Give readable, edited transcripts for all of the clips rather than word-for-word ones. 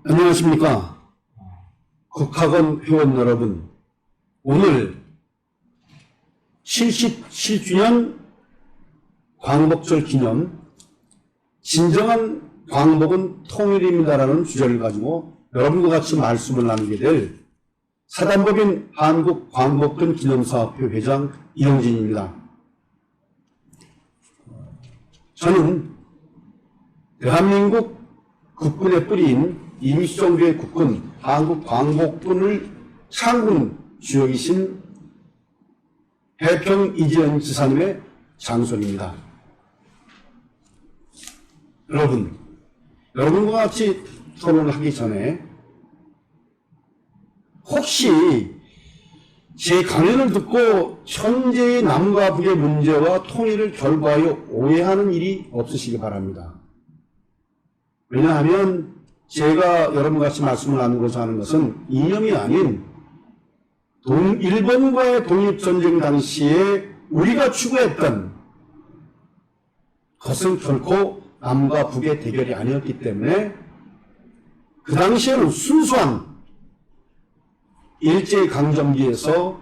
안녕하십니까. 국학원 회원 여러분, 오늘 77주년 광복절 기념 진정한 광복은 통일입니다라는 주제를 가지고 여러분과 같이 말씀을 나누게 될 사단법인 한국광복군 기념사업회 회장 이영진입니다. 저는 대한민국 국군의 뿌리인 임시정부의 국군 한국광복군을 창군 주역이신 해평 이재현 지사님의 장손입니다. 여러분과 같이 토론을 하기 전에 혹시 제 강연을 듣고 현재의 남과 북의 문제와 통일을 결부하여 오해하는 일이 없으시기 바랍니다. 왜냐하면 제가 여러분과 같이 말씀을 나누고자 하는 것은 이념이 아닌 일본과의 독립전쟁 당시에 우리가 추구했던 것은 결코 남과 북의 대결이 아니었기 때문에 그 당시에는 순수한 일제강점기에서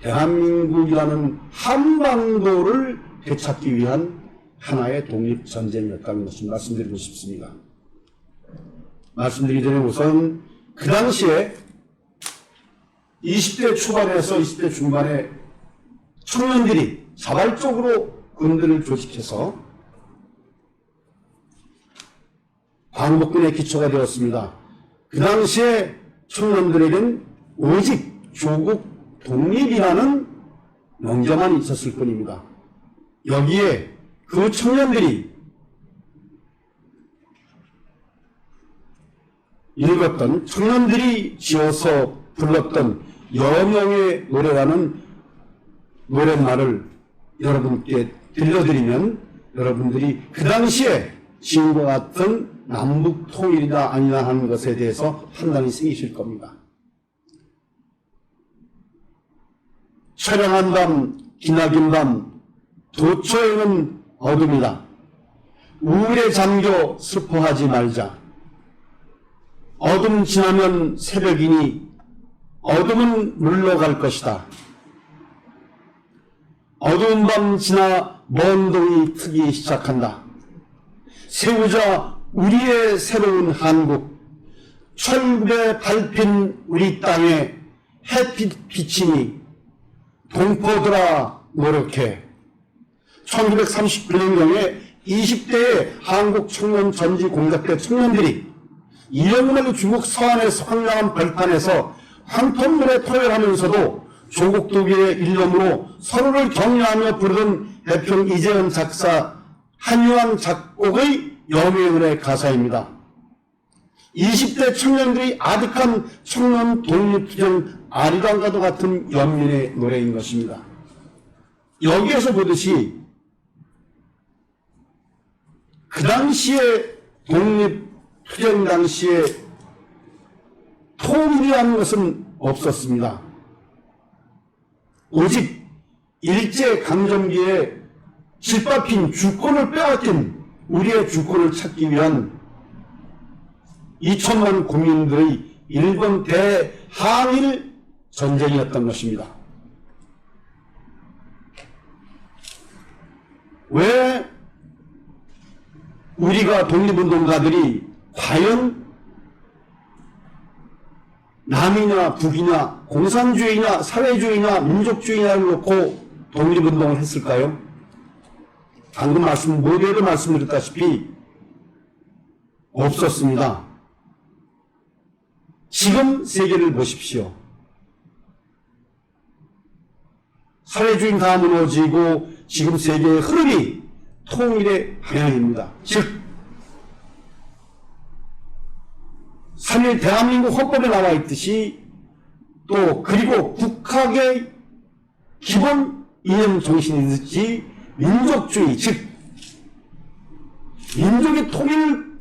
대한민국이라는 한반도를 되찾기 위한 하나의 독립전쟁이었다는 것을 말씀드리고 싶습니다. 말씀드리기 전에 우선 그 당시에 20대 초반에서 20대 중반에 청년들이 자발적으로 군대를 조직해서 광복군의 기초가 되었습니다. 그 당시에 청년들에겐 오직 조국 독립이라는 명제만 있었을 뿐입니다. 여기에 그 청년들이 읽었던, 청년들이 지어서 불렀던 여명의 노래라는 노랫말을 여러분께 들려드리면 여러분들이 그 당시에 지금과 같은 남북 통일이나 아니나 하는 것에 대해서 판단이 생기실 겁니다. 처량한 밤, 기나긴 밤, 도처에는 어둠이다. 우울에 잠겨 슬퍼하지 말자. 어둠 지나면 새벽이니 어둠은 물러갈 것이다. 어두운 밤 지나 먼 동이 트기 시작한다. 세우자 우리의 새로운 한국. 철국에 밟힌 우리 땅에 햇빛 비치니 동포들아 노력해. 1939년경에 20대의 한국 청년 전지 공작대 청년들이 이영만의 중국 서안에서 황량한 벌판에서 황토물에 토열하면서도 조국 독일의 일념으로 서로를 격려하며 부르던 해평 이재현 작사 한유한 작곡의 여명의 가사입니다. 20대 청년들이 아득한 청년 독립투쟁 아리랑과도 같은 연민의 노래인 것입니다. 여기에서 보듯이 그 당시에 독립투쟁 당시에 통일이라는 것은 없었습니다. 오직 일제강점기에 짓밟힌 주권을 빼앗긴 우리의 주권을 찾기 위한 2천만 국민들의 일본 대항일 전쟁이었던 것입니다. 왜 우리가 독립운동가들이 과연 남이냐 북이냐 공산주의냐 사회주의냐 민족주의냐를 놓고 독립운동을 했을까요? 방금 모두에도 말씀드렸다시피 없었습니다. 지금 세계를 보십시오. 사회주의는 다 무너지고 지금 세계의 흐름이 통일의 방향입니다. 즉 3일 대한민국 헌법에 나와 있듯이 또 그리고 국학의 기본 이념 정신이듯이 민족주의, 즉 민족의 통일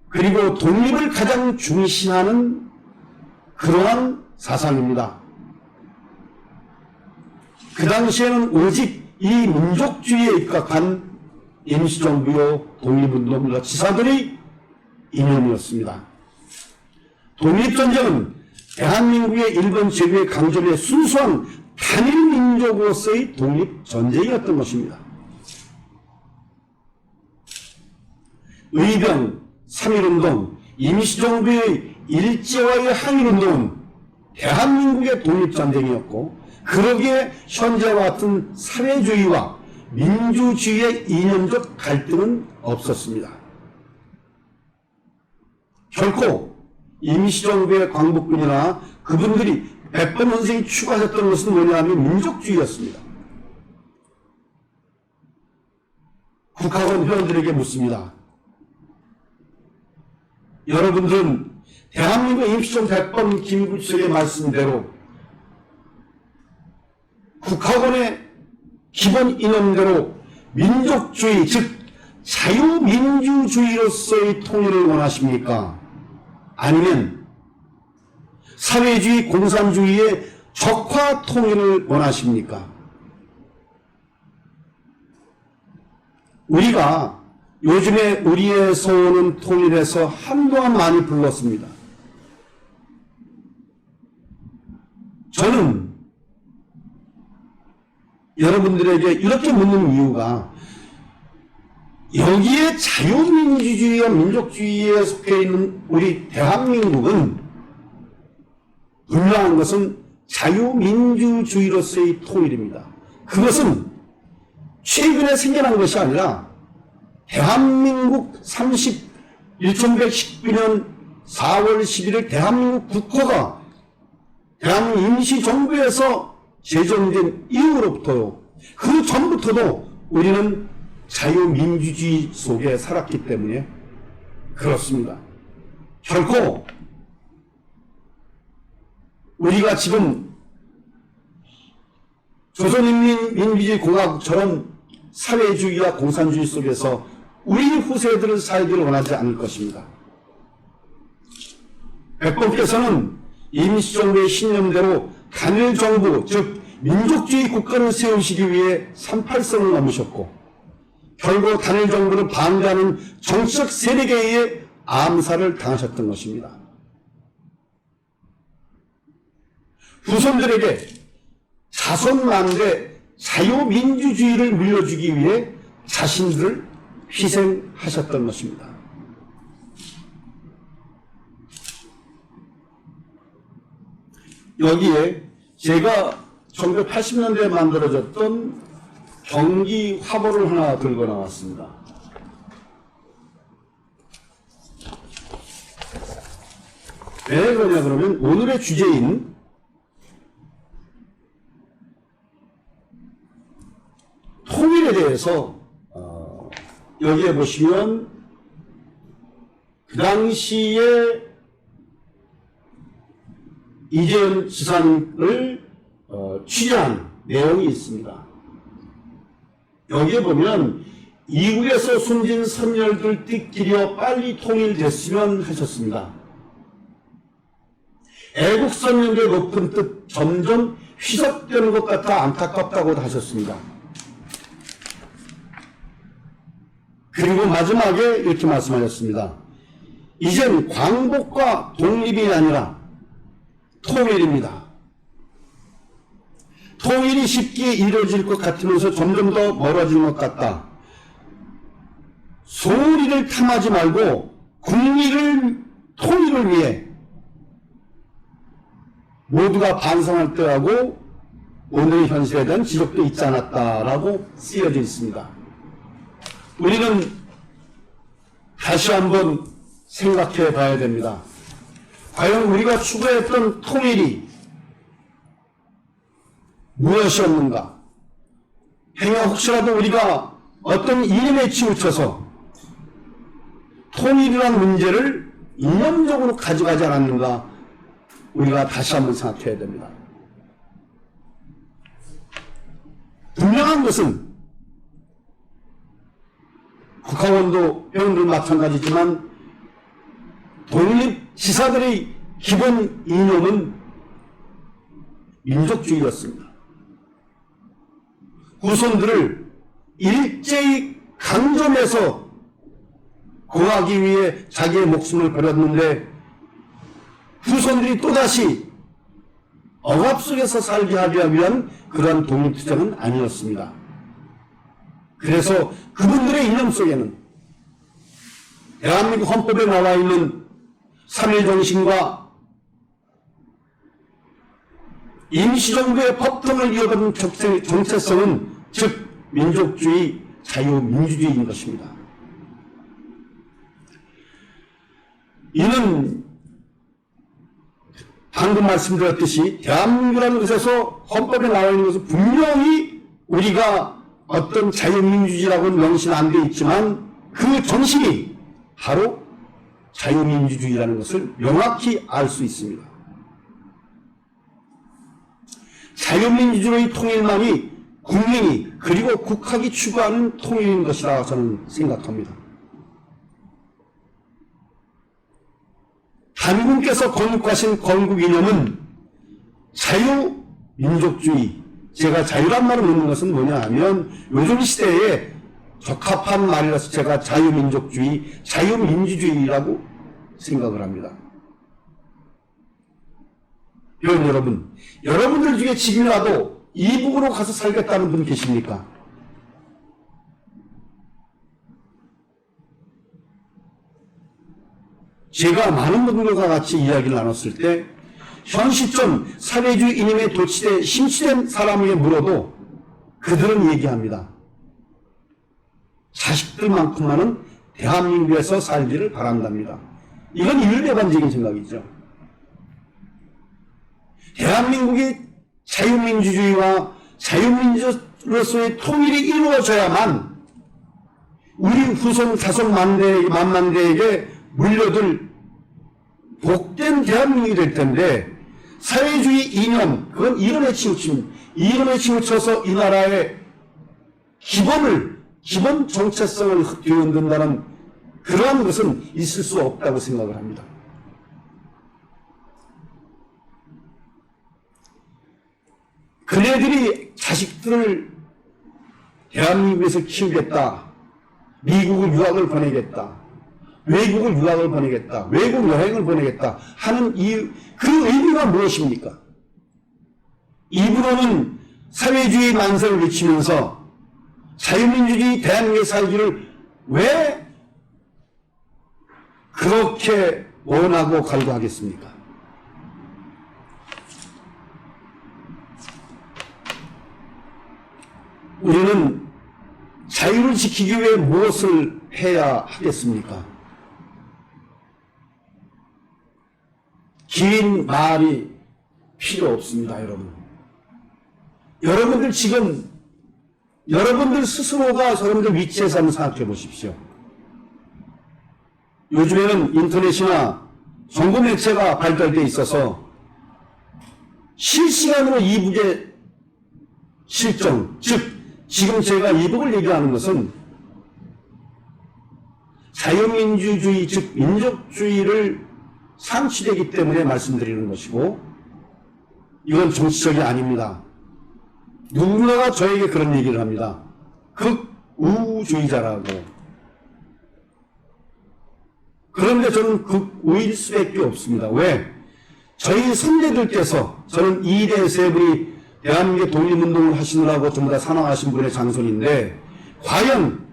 그리고 독립을 가장 중시하는 그러한 사상입니다. 그 당시에는 오직 이 민족주의에 입각한 임시정부요 독립운동가 지사들이 이념이었습니다. 독립전쟁은 대한민국의 일본 제국의 강점의 순수한 단일민족으로서의 독립전쟁이었던 것입니다. 의병, 3.1운동, 임시정부의 일제와의 항일운동은 대한민국의 독립전쟁이었고, 그러기에 현재와 같은 사회주의와 민주주의의 이념적 갈등은 없었습니다. 결코 임시정부의 광복군이나 그분들이 백범 선생이 추구하셨던 것은 뭐냐면 민족주의였습니다. 국학원 회원들에게 묻습니다. 여러분들은 대한민국 임시정 백범 김구석의 말씀대로 국학원의 기본 이념대로 민족주의, 즉 자유민주주의로서의 통일을 원하십니까? 아니면 사회주의, 공산주의의 적화 통일을 원하십니까? 우리가 요즘에 우리의 소원은 통일해서 한동안 많이 불렀습니다. 저는 여러분들에게 이렇게 묻는 이유가, 여기에 자유민주주의와 민족주의에 속해 있는 우리 대한민국은 분명한 것은 자유민주주의로서의 통일입니다. 그것은 최근에 생겨난 것이 아니라 대한민국 1919년 4월 11일 대한민국 국호가 대한민국 임시정부에서 제정된 이후로부터요, 그 전부터도 우리는 자유민주주의 속에 살았기 때문에 그렇습니다. 결코 우리가 지금 조선인민민주주의공화국처럼 사회주의와 공산주의 속에서 우리 후세들은 살기를 원하지 않을 것입니다. 백범께서는 임시정부의 신념대로 단일정부, 즉 민족주의 국가를 세우시기 위해 38선을 넘으셨고, 결국 단일정부를 반대하는 정치적 세력에 의해 암살을 당하셨던 것입니다. 후손들에게 자손만대 자유민주주의를 물려주기 위해 자신들을 희생하셨던 것입니다. 여기에 제가 1980년대에 만들어졌던 경기 화보를 하나 들고 나왔습니다. 왜 그러냐 그러면 오늘의 주제인 통일에 대해서 여기에 보시면 그 당시에 이재현 지사를 취재한 내용이 있습니다. 여기에 보면 이국에서 숨진 선열들 띠끼려 빨리 통일됐으면 하셨습니다. 애국선열의 높은 뜻 점점 희석되는 것 같아 안타깝다고 하셨습니다. 그리고 마지막에 이렇게 말씀하셨습니다. 이젠 광복과 독립이 아니라 통일입니다. 통일이 쉽게 이루어질 것 같으면서 점점 더 멀어지는 것 같다. 소리를 탐하지 말고 국민을 통일을 위해 모두가 반성할 때하고 오늘의 현실에 대한 지적도 있지 않았다라고 쓰여져 있습니다. 우리는 다시 한번 생각해 봐야 됩니다. 과연 우리가 추구했던 통일이 무엇이었는가? 행여 혹시라도 우리가 어떤 이념에 치우쳐서 통일이라는 문제를 이념적으로 가져가지 않았는가? 우리가 다시 한번 생각해야 됩니다. 분명한 것은 국학원도 회원들 마찬가지지만 독립지사들의 기본 이념은 민족주의였습니다. 후손들을 일제히 강점해서 구하기 위해 자기의 목숨을 버렸는데 후손들이 또다시 억압 속에서 살게 하기 위한 그러한 독립투쟁은 아니었습니다. 그래서 그분들의 이념 속에는 대한민국 헌법에 나와 있는 3.1 정신과 임시정부의 법통을 이어받은 정체성은 즉 민족주의, 자유민주주의인 것입니다. 이는 방금 말씀드렸듯이 대한민국이라는 것에서 헌법에 나와 있는 것은 분명히 우리가 어떤 자유민주주의라고는 명시 안 되어 있지만 그 정신이 바로 자유민주주의라는 것을 명확히 알 수 있습니다. 자유민주주의 통일만이 국민이 그리고 국학이 추구하는 통일인 것이라 저는 생각합니다. 단군께서 건국하신 건국 이념은 자유민족주의, 제가 자유란 말을 넣는 것은 뭐냐 하면 요즘 시대에 적합한 말이라서 제가 자유민족주의, 자유민주주의라고 생각을 합니다. 여러분, 여러분들 중에 지금이라도 이북으로 가서 살겠다는 분 계십니까? 제가 많은 분들과 같이 이야기를 나눴을 때 현 시점 사회주의 이념에 심취된 사람에게 물어도 그들은 얘기합니다. 자식들만큼만은 대한민국에서 살기를 바란답니다. 이건 일배반적인 생각이죠. 대한민국이 자유민주주의와 자유민주로서의 통일이 이루어져야만 우리 후손 다섯 만만대에게 물려들 복된 대한민국이 될 텐데 사회주의 이념, 그건 이론에 치우칩니다. 이론에 치우쳐서 이 나라의 기본 정체성을 뒤흔든다는 그러한 것은 있을 수 없다고 생각을 합니다. 그네들이 자식들을 대한민국에서 키우겠다, 미국을 유학을 보내겠다, 외국을 유학을 보내겠다, 외국 여행을 보내겠다 하는 그 의미가 무엇입니까? 입으로는 사회주의 만세를 외치면서 자유민주주의 대한민국에 살기를 왜 그렇게 원하고 갈구하겠습니까? 우리는 자유를 지키기 위해 무엇을 해야 하겠습니까? 긴 말이 필요 없습니다, 여러분. 여러분들 지금 여러분들 스스로가 여러분들 위치에서 한번 생각해 보십시오. 요즘에는 인터넷이나 정보 매체가 발달되어 있어서 실시간으로 이북의 실정, 즉 지금 제가 이북을 얘기하는 것은 자유민주주의, 즉 민족주의를 상취되기 때문에 말씀드리는 것이고 이건 정치적이 아닙니다. 누군가가 저에게 그런 얘기를 합니다. 극우주의자라고. 그런데 저는 극우일 수밖에 없습니다. 왜? 저희 선배들께서, 저는 이대 세 분이 대한민국의 독립운동을 하시느라고 전부 다 사망하신 분의 장손인데 과연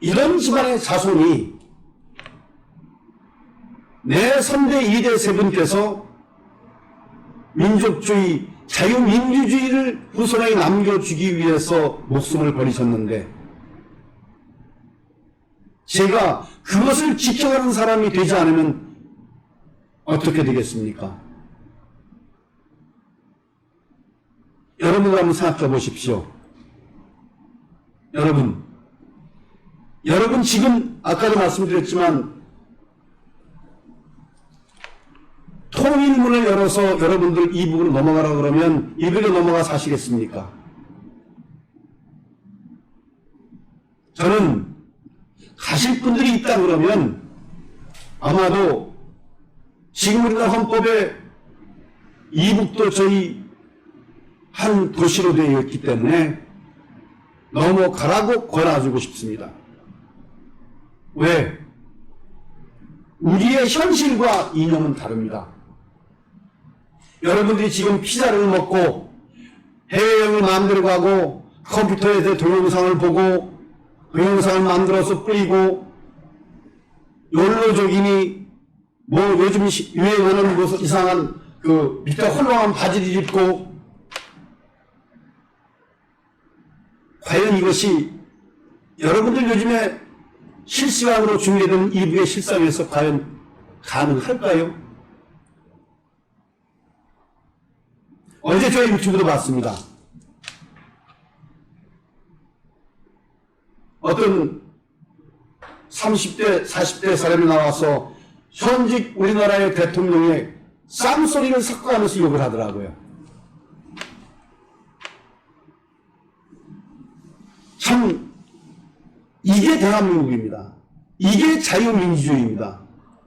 이런 집안의 자손이 내 선배 이대 세 분께서 민족주의, 자유민주주의를 후손에게 남겨주기 위해서 목숨을 버리셨는데 제가 그것을 지켜가는 사람이 되지 않으면 어떻게 되겠습니까? 여러분 한번 생각해 보십시오. 여러분 지금 아까도 말씀드렸지만 통일문을 열어서 여러분들 이북으로 넘어가라 그러면 이북에 넘어가 사시겠습니까? 저는 가실 분들이 있다 그러면 아마도 지금 우리나라 헌법에 이북도 저희 한 도시로 되어 있기 때문에 넘어가라고 권해주고 싶습니다. 왜? 우리의 현실과 이념은 다릅니다. 여러분들이 지금 피자를 먹고 해외여행을 마음대로 가고 컴퓨터에서 동영상을 보고 동영상을 만들어서 뿌리고 욜로족이니 뭐 요즘 유행하는 무슨 이상한 그 밑에 헐렁한 바지를 입고 과연 이것이 여러분들 요즘에 실시간으로 중계되는 이북의 실상에서 과연 가능할까요? 어제 저희 유튜브도 봤습니다. 어떤 30대, 40대 사람이 나와서 현직 우리나라의 대통령의 쌍소리를 섞어가면서 욕을 하더라고요. 참 이게 대한민국입니다. 이게 자유민주주의입니다.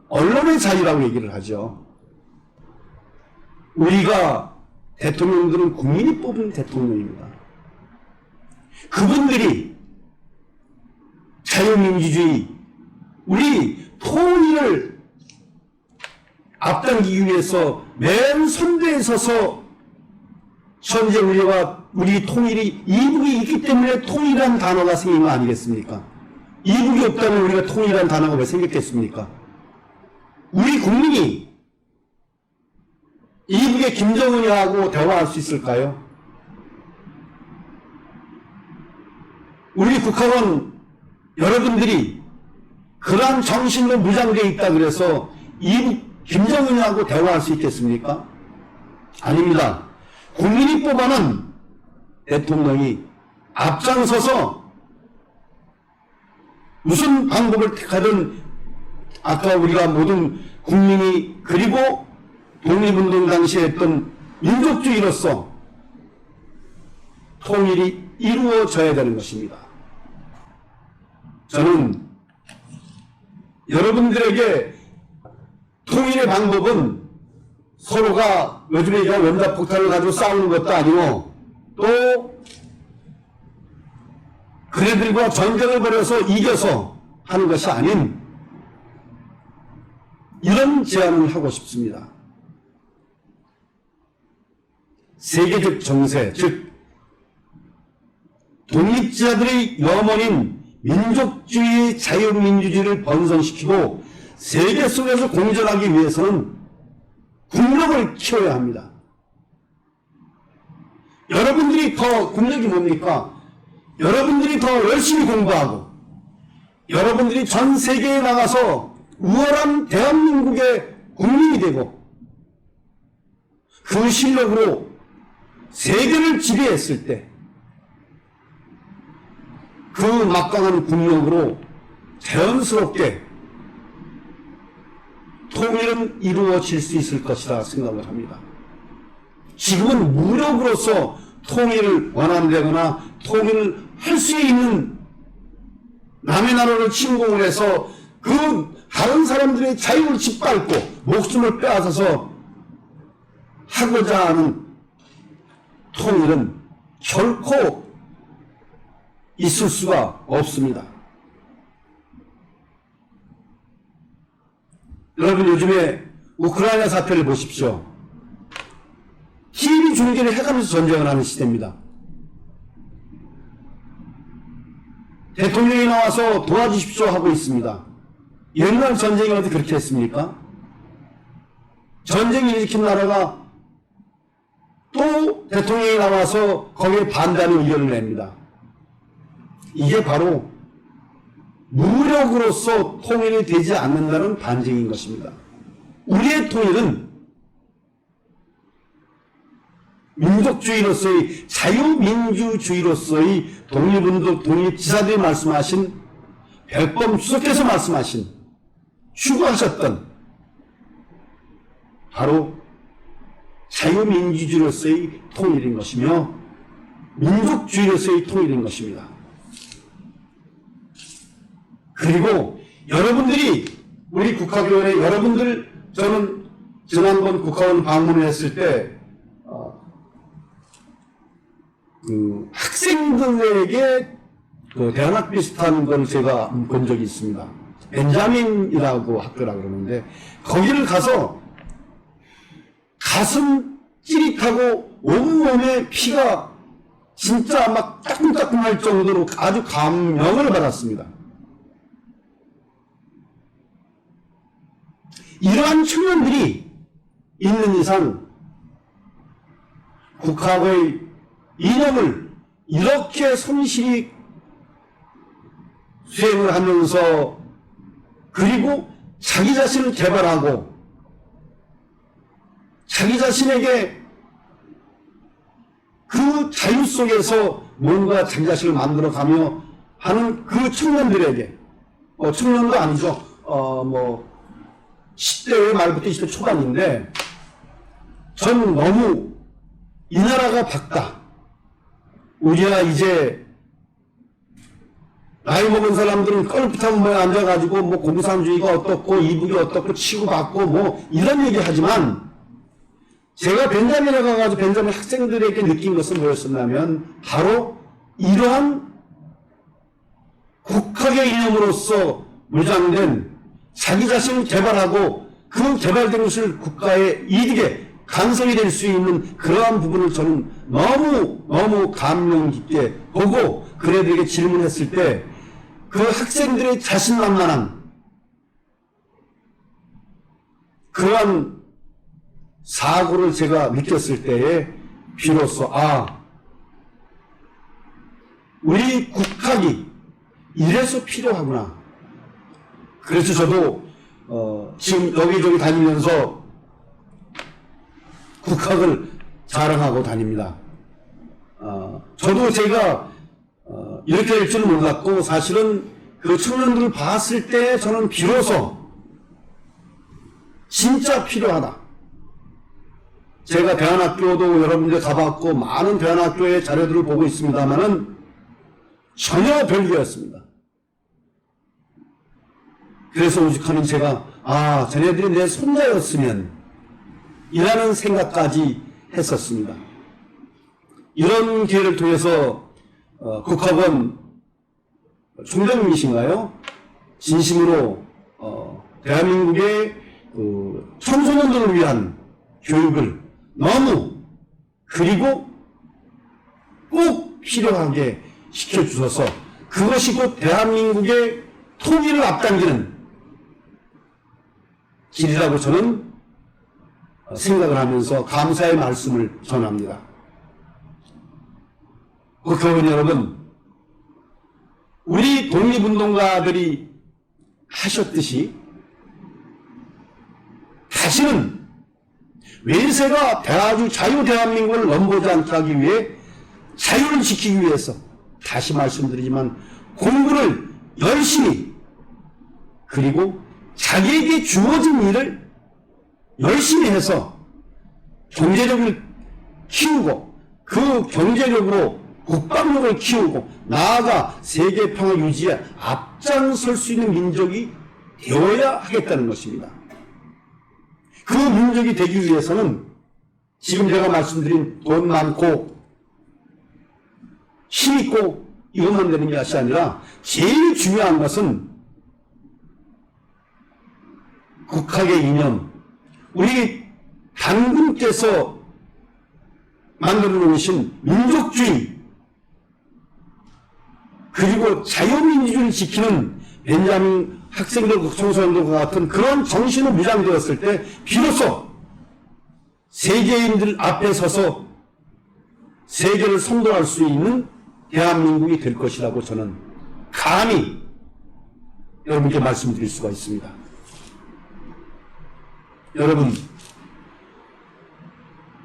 언론의 자유라고 얘기를 하죠. 우리가 대통령들은 국민이 뽑은 대통령입니다. 그분들이 자유민주주의, 우리 통일을 앞당기기 위해서 맨 선두에 서서 현재 우리 통일이 이북이 있기 때문에 통일이라는 단어가 생긴 거 아니겠습니까? 이북이 없다면 우리가 통일이라는 단어가 왜 생겼겠습니까? 우리 국민이 이북의 김정은이하고 대화할 수 있을까요? 우리 국회의원 여러분들이 그러한 정신으로 무장되어 있다 그래서 이북 김정은이하고 대화할 수 있겠습니까? 아닙니다. 국민이 뽑아낸 대통령이 앞장서서 무슨 방법을 택하든 아까 우리가 모든 국민이 그리고 독립운동 당시에 했던 민족주의로서 통일이 이루어져야 되는 것입니다. 저는 여러분들에게 통일의 방법은 서로가 요즘에 원자폭탄을 가지고 싸우는 것도 아니고 또 그네들과 전쟁을 벌여서 이겨서 하는 것이 아닌 이런 제안을 하고 싶습니다. 세계적 정세, 즉 독립지자들의 염원인 민족주의, 자유민주주의를 번성시키고 세계 속에서 공존하기 위해서는 국력을 키워야 합니다. 여러분들이 더 국력이 뭡니까? 여러분들이 더 열심히 공부하고 여러분들이 전 세계에 나가서 우월한 대한민국의 국민이 되고 그 실력으로 세계를 지배했을 때 그 막강한 국력으로 자연스럽게 통일은 이루어질 수 있을 것이라 생각을 합니다. 지금은 무력으로서 통일을 원한다거나 통일을 할 수 있는 남의 나라를 침공을 해서 그 다른 사람들의 자유를 짓밟고 목숨을 빼앗아서 하고자 하는 통일은 결코 있을 수가 없습니다. 여러분 요즘에 우크라이나 사태를 보십시오. TV 중계를 해가면서 전쟁을 하는 시대입니다. 대통령이 나와서 도와주십시오 하고 있습니다. 옛날 전쟁이 어디 그렇게 했습니까? 전쟁을 일으킨 나라가 또 대통령이 나와서 거기에 반대하는 의견을 냅니다. 이게 바로 무력으로서 통일이 되지 않는다는 반증인 것입니다. 우리의 통일은 민족주의로서의 자유민주주의로서의 독립운동, 독립지사들이 말씀하신 백범 수석께서 말씀하신 추구하셨던 바로 자유민주주의로서의 통일인 것이며 민족주의로서의 통일인 것입니다. 그리고 여러분들이 우리 국학위원회 여러분들 저는 지난번 국학원 방문을 했을 때 학생들에게 그 대안학 비슷한 걸 제가 본 적이 있습니다. 벤자민이라고 학교라 그러는데 거기를 가서 가슴 찌릿하고 온몸에 피가 진짜 막 따끔따끔할 정도로 아주 감명을 받았습니다. 이러한 청년들이 있는 이상 국학의 이념을 이렇게 성실히 수행을 하면서 그리고 자기 자신을 개발하고 자기 자신에게 그 자유 속에서 뭔가 자기 자신을 만들어가며 하는 그 청년들에게 청년도 아니죠. 10대 말부터 20대 초반인데 저는 너무 이 나라가 밝다. 우리야 이제 나이 먹은 사람들은 껄핏한 앉아가지고 공산주의가 어떻고 이북이 어떻고 치고받고 이런 얘기 하지만 제가 벤자민에 가가지고 벤자민 학생들에게 느낀 것은 뭐였었냐면 바로 이러한 국학의 이념으로서 무장된 자기 자신을 개발하고 그 개발된 것을 국가의 이득에 간섭이 될 수 있는 그러한 부분을 저는 너무 감명 깊게 보고 그들에게 질문했을 때 그 학생들의 자신만만한 그러한 사고를 제가 느꼈을 때에 비로소 우리 국학이 이래서 필요하구나. 그래서 저도 지금 여기저기 다니면서 국학을 자랑하고 다닙니다. 저도 제가 이렇게 될 줄은 몰랐고 사실은 그 청년들을 봤을 때 저는 비로소 진짜 필요하다. 제가 대안학교도 여러분들 가봤고 많은 대안학교의 자료들을 보고 있습니다만은 전혀 별개였습니다. 그래서 오죽하면 제가 쟤네들이 내 손자였으면 이라는 생각까지 했었습니다. 이런 기회를 통해서 국학원 총장님이신가요? 진심으로 대한민국의 청소년들을 위한 교육을 너무 그리고 꼭 필요하게 시켜주셔서 그것이 곧 대한민국의 통일을 앞당기는 길이라고 저는 생각을 하면서 감사의 말씀을 전합니다. 국회의원 여러분, 우리 독립운동가들이 하셨듯이 다시는 외세가 자유 대한민국을 넘보지 않게 하기 위해 자유를 지키기 위해서 다시 말씀드리지만 공부를 열심히 그리고 자기에게 주어진 일을 열심히 해서 경제력을 키우고 그 경제력으로 국방력을 키우고 나아가 세계 평화 유지에 앞장설 수 있는 민족이 되어야 하겠다는 것입니다. 그 민족이 되기 위해서는 지금 제가 말씀드린 돈 많고 힘있고 이것만 되는 것이 아니라 제일 중요한 것은 국학의 이념, 우리 당군께서 만들어 놓으신 민족주의 그리고 자유민주주의를 지키는 벤자민 학생들, 청소년들과 같은 그런 정신으로 무장되었을 때 비로소 세계인들 앞에 서서 세계를 선도할 수 있는 대한민국이 될 것이라고 저는 감히 여러분께 말씀드릴 수가 있습니다. 여러분,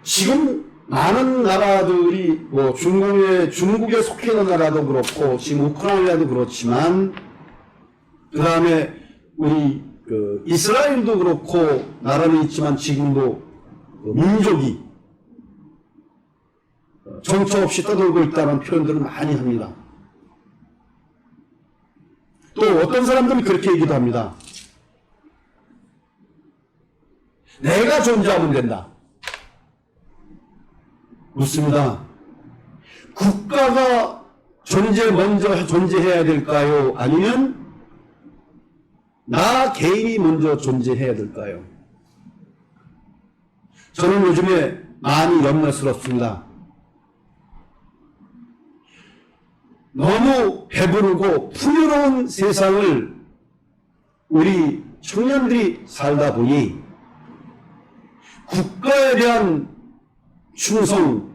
지금 많은 나라들이 중국에 속해 있는 나라도 그렇고 지금 우크라이나도 그렇지만 그 다음에 우리 이스라엘도 그렇고 나라는 있지만 지금도 민족이 정처 없이 떠돌고 있다는 표현들을 많이 합니다. 또 어떤 사람들은 그렇게 얘기도 합니다. 내가 존재하면 된다. 묻습니다. 국가가 먼저 존재해야 될까요? 아니면 나 개인이 먼저 존재해야 될까요? 저는 요즘에 많이 염려스럽습니다. 너무 배부르고 풍요로운 세상을 우리 청년들이 살다 보니 국가에 대한 충성,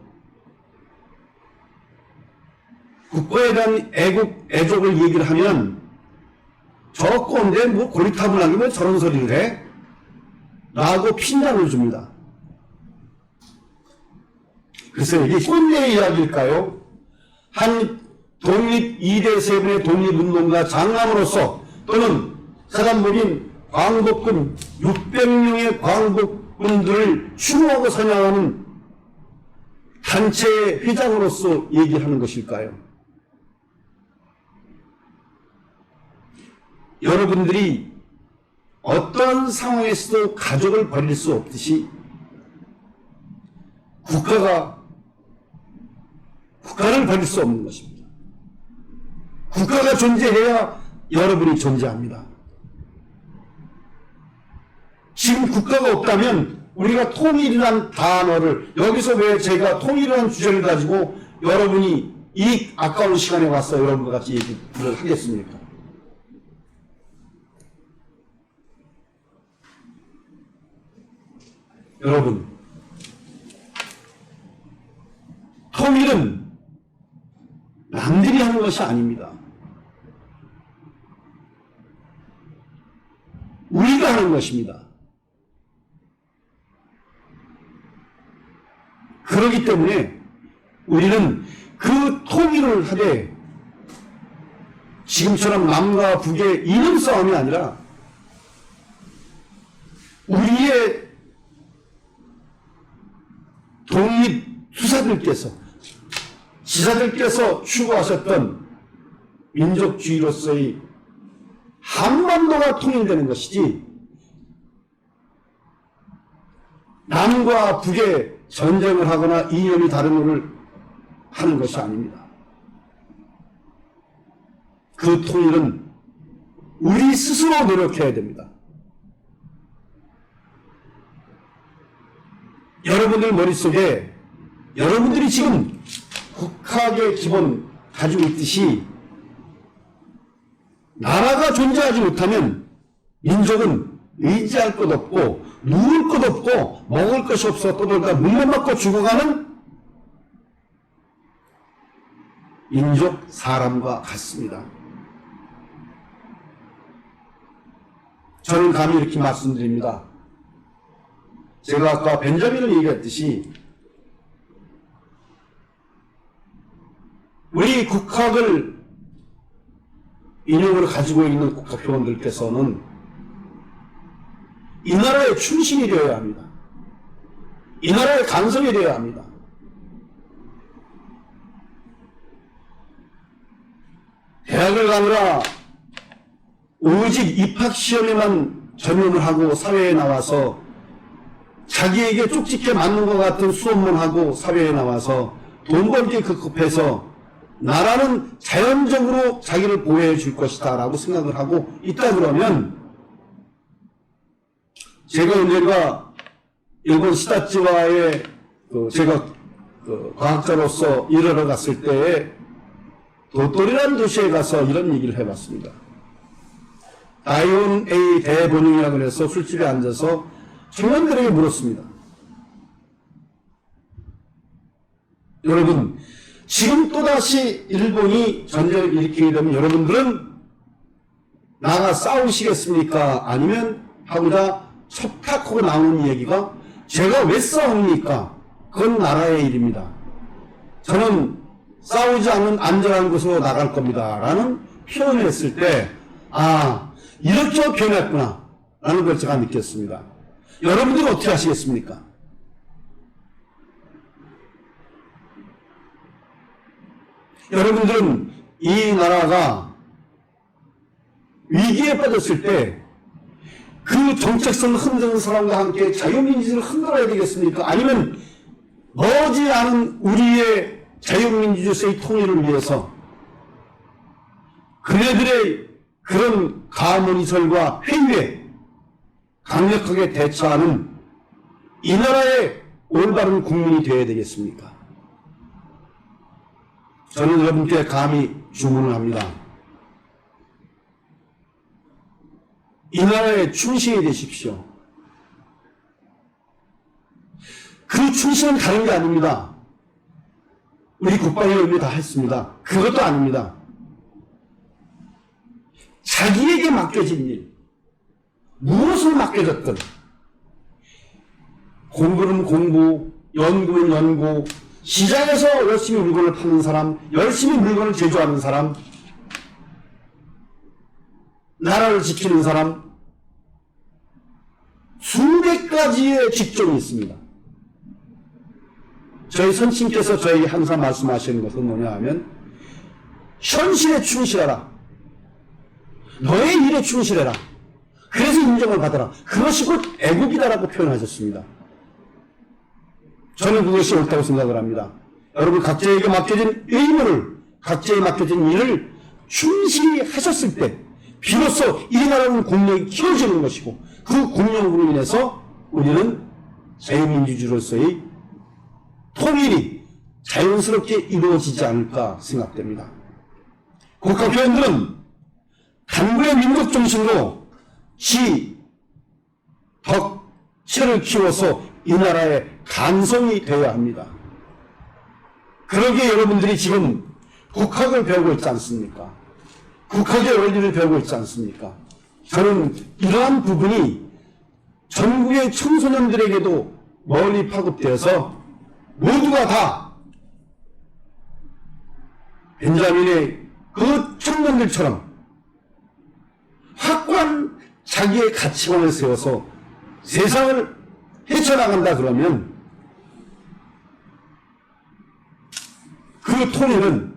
국가에 대한 애족을 얘기를 하면 저 꼰대 뭐 고리타분하게 왜 저런 소리를 해? 라고 핀잔을 줍니다. 글쎄 이게 꼰대 이야기일까요? 한 독립 2대 세분의 독립운동가 장남으로서 또는 사단법인 광복군 600명의 광복군들을 추모하고 선양하는 단체의 회장으로서 얘기하는 것일까요? 여러분들이 어떤 상황에서도 가족을 버릴 수 없듯이 국가를 버릴 수 없는 것입니다. 국가가 존재해야 여러분이 존재합니다. 지금 국가가 없다면 우리가 통일이라는 단어를 여기서 왜 제가 통일이라는 주제를 가지고 여러분이 이 아까운 시간에 와서 여러분과 같이 얘기를 하겠습니까? 여러분, 통일은 남들이 하는 것이 아닙니다. 우리가 하는 것입니다. 그렇기 때문에 우리는 그 통일을 하되 지금처럼 남과 북의 이념 싸움이 아니라 우리의 독립투사들께서 지사들께서 추구하셨던 민족주의로서의 한반도가 통일되는 것이지 남과 북의 전쟁을 하거나 이념이 다른 것을 하는 것이 아닙니다. 그 통일은 우리 스스로 노력해야 됩니다. 여러분들 머릿속에 여러분들이 지금 국학의 기본 가지고 있듯이 나라가 존재하지 못하면 민족은 의지할 것 없고 누울 것 없고 먹을 것이 없어 떠돌다 물만 맞고 죽어가는 민족 사람과 같습니다. 저는 감히 이렇게 말씀드립니다. 제가 아까 벤자민을 얘기했듯이 우리 국학을 인용으로 가지고 있는 국학회원들께서는 이 나라의 충신이 되어야 합니다. 이 나라의 간성이 되어야 합니다. 대학을 가느라 오직 입학시험에만 전념을 하고 사회에 나와서 자기에게 쪽집게 맞는 것 같은 수업만 하고 사회에 나와서 돈 벌기 급급해서 나라는 자연적으로 자기를 보호해 줄 것이다 라고 생각을 하고 있다 그러면 제가 언젠가 일본 시다찌와의 제가 과학자로서 일하러 갔을 때에 도토리라는 도시에 가서 이런 얘기를 해봤습니다. 다이온 A 대본영이라고 해서 술집에 앉아서 청년들에게 물었습니다. 여러분, 지금 또다시 일본이 전쟁을 일으키게 되면 여러분들은 나가 싸우시겠습니까? 아니면 하고자 첩탁하고 나오는 얘기가 제가 왜 싸웁니까? 그건 나라의 일입니다. 저는 싸우지 않는 안전한 곳으로 나갈 겁니다. 라는 표현을 했을 때 이렇게 변했구나 라는 걸 제가 느꼈습니다. 여러분들은 어떻게 하시겠습니까? 여러분들은 이 나라가 위기에 빠졌을 때 그 정체성을 흔드는 사람과 함께 자유민주주의를 흔들어야 되겠습니까? 아니면 머지않은 우리의 자유민주주의의 통일을 위해서 그네들의 그런 가문이설과 회유에 강력하게 대처하는 이 나라의 올바른 국민이 되어야 되겠습니까? 저는 여러분께 감히 주문을 합니다. 이 나라에 충실히 되십시오. 그 충실은 다른 게 아닙니다. 우리 국방의 의미 다 했습니다. 그것도 아닙니다. 자기에게 맡겨진 일, 무엇을 맡겨졌든, 공부는 공부, 연구는 연구, 시장에서 열심히 물건을 파는 사람, 열심히 물건을 제조하는 사람, 나라를 지키는 사람, 수백 가지의 직종이 있습니다. 저희 선친께서 저에게 항상 말씀하시는 것은 뭐냐 하면, 현실에 충실하라. 너의 일에 충실해라. 그래서 인정을 받아라. 그것이 곧 애국이다라고 표현하셨습니다. 저는 그것이 옳다고 생각을 합니다. 여러분 각자에게 맡겨진 의무를, 각자에게 맡겨진 일을 충실히 하셨을 때 비로소 이 나라는 국력이 키워지는 것이고, 그 국력으로 인해서 우리는 자유민주주의로서의 통일이 자연스럽게 이루어지지 않을까 생각됩니다. 국가교원들은 단군의 민족 정신으로 지, 덕, 체를 키워서 이 나라의 간성이 되어야 합니다. 그러기에 여러분들이 지금 국학을 배우고 있지 않습니까? 국학의 원리를 배우고 있지 않습니까? 저는 이러한 부분이 전국의 청소년들에게도 멀리 파급되어서 모두가 다 벤자민의 그 청년들처럼 확고한 자기의 가치관을 세워서 세상을 헤쳐나간다 그러면 그 통일은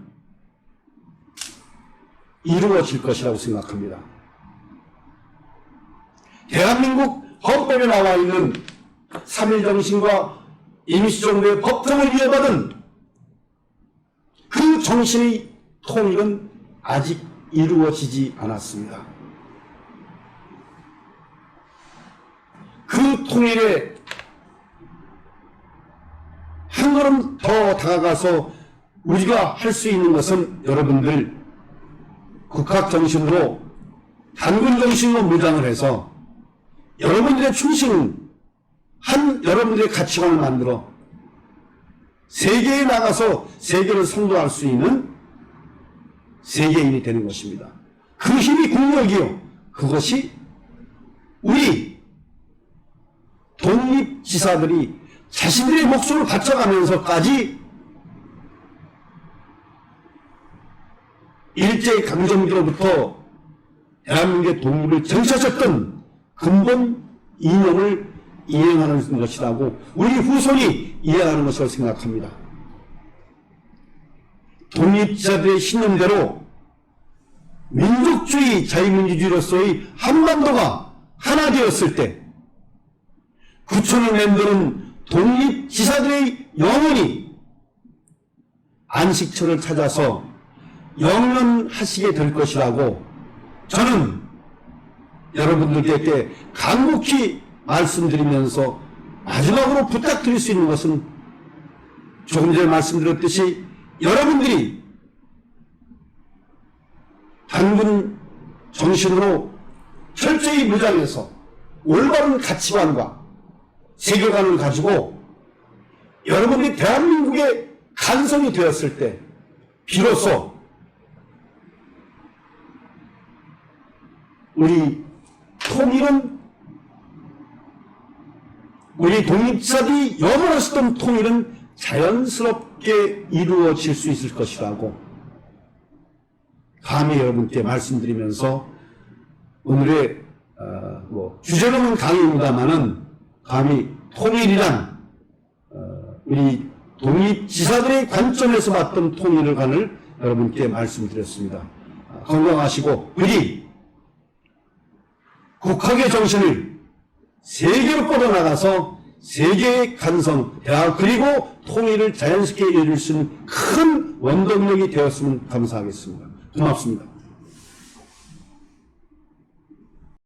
이루어질 것이라고 생각합니다. 대한민국 헌법에 나와 있는 3.1 정신과 임시정부의 법정을 이어받은 그 정신의 통일은 아직 이루어지지 않았습니다. 그 통일에 한 걸음 더 다가가서 우리가 할 수 있는 것은 여러분들 국학 정신으로 단군 정신으로 무장을 해서 여러분들의 충실은 한 여러분들의 가치관을 만들어 세계에 나가서 세계를 선도할 수 있는 세계인이 되는 것입니다. 그 힘이 국력이요. 그것이 우리 독립지사들이 자신들의 목숨을 바쳐가면서까지 일제강점기로부터 대한민국의 독립을 쟁취하셨던 근본 이념을 이행하는 것이라고 우리 후손이 이해하는 것으로 생각합니다. 독립지사들의 신념대로 민족주의, 자유민주주의로서의 한반도가 하나 되었을 때 구천을 맴도는 독립지사들의 영혼이 안식처를 찾아서 영원하시게 될 것이라고 저는 여러분들께 간곡히 말씀드리면서 마지막으로 부탁드릴 수 있는 것은 조금 전에 말씀드렸듯이 여러분들이 단군 정신으로 철저히 무장해서 올바른 가치관과 세계관을 가지고 여러분들이 대한민국의 간성이 되었을 때 비로소 우리 통일은, 우리 독립지사들이 염원하셨던 통일은 자연스럽게 이루어질 수 있을 것이라고 감히 여러분께 말씀드리면서 오늘의 주제로는 강의입니다마는 감히 통일이란 우리 독립지사들의 관점에서 봤던 통일을 관을 여러분께 말씀드렸습니다. 건강하시고 우리 국학의 정신을 세계로 뻗어나가서 세계의 간성, 대화 그리고 통일을 자연스럽게 이룰 수 있는 큰 원동력이 되었으면 감사하겠습니다. 고맙습니다.